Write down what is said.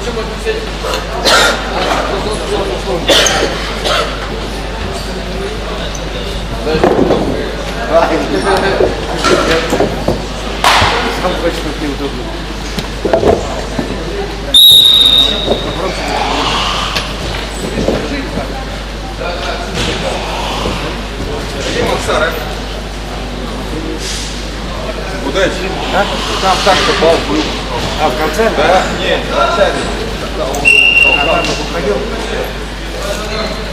Сам точно неудобно. Удачи. А? Там так попал был. А, в конце? Да? Нет, в начале. А там уходил? Давай.